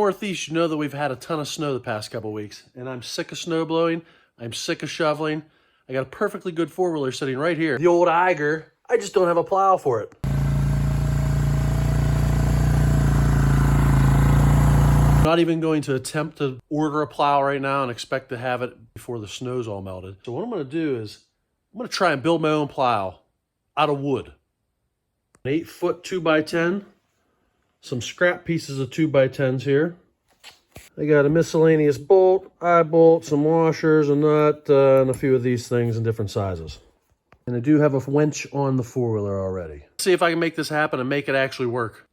Northeast, you know that we've had a ton of snow the past couple weeks, and I'm sick of snow blowing. I'm sick of shoveling. I got a perfectly good four-wheeler sitting right here. The old Eiger. I just don't have a plow for it. I'm not even going to attempt to order a plow right now and expect to have it before the snow's all melted. So what I'm going to do is I'm going to try and build my own plow out of wood. An 8-foot 2x10. Some scrap pieces of 2x10s here. I got a miscellaneous bolt, eye bolt, some washers, a nut, and a few of these things in different sizes. And I do have a winch on the four-wheeler already. Let's see if I can make this happen and make it actually work.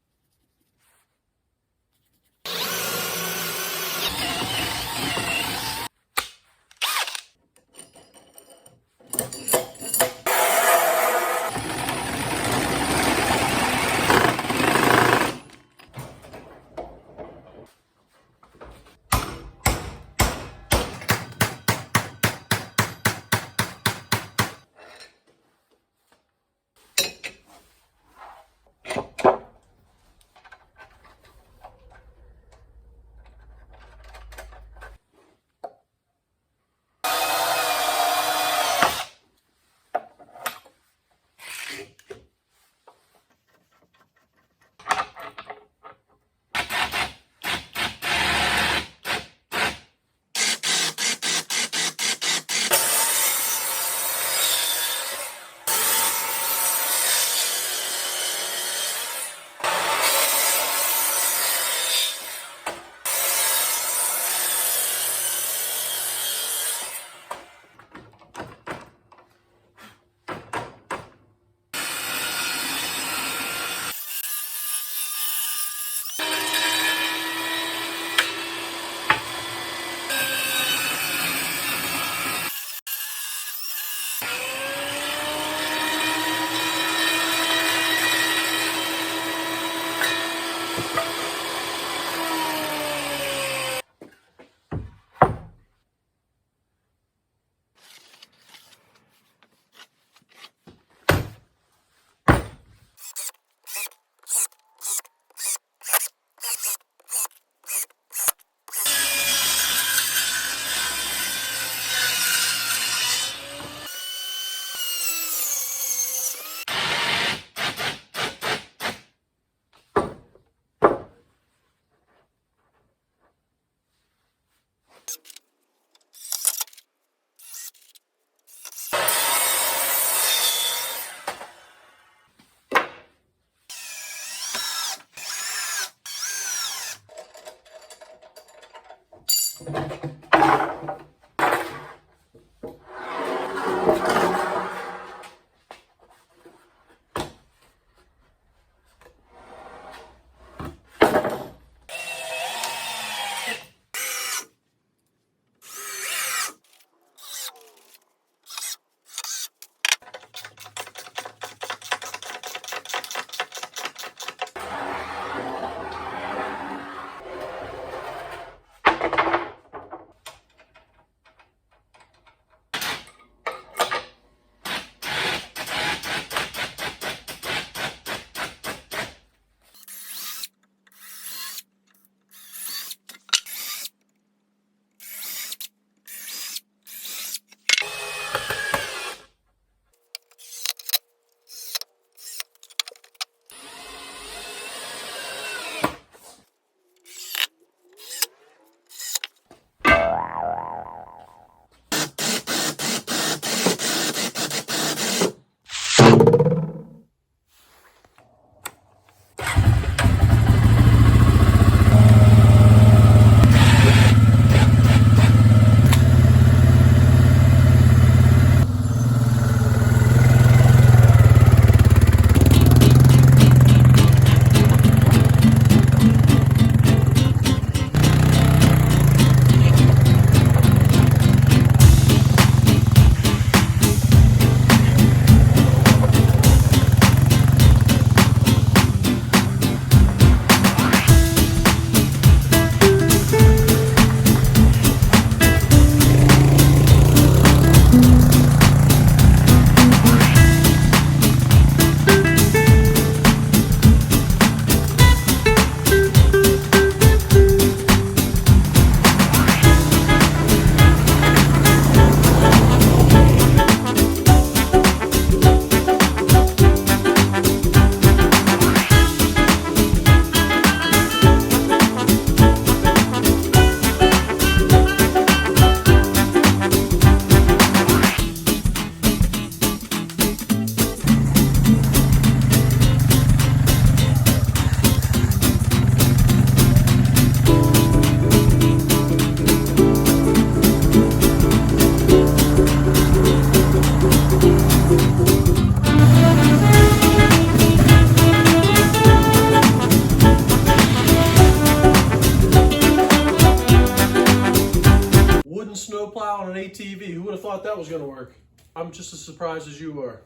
snowplow on an ATV. Who would have thought that was gonna work? I'm just as surprised as you are.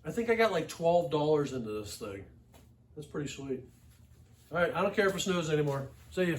I think I got like $12 into this thing. That's pretty sweet. All right, I don't care if it snows anymore. See ya.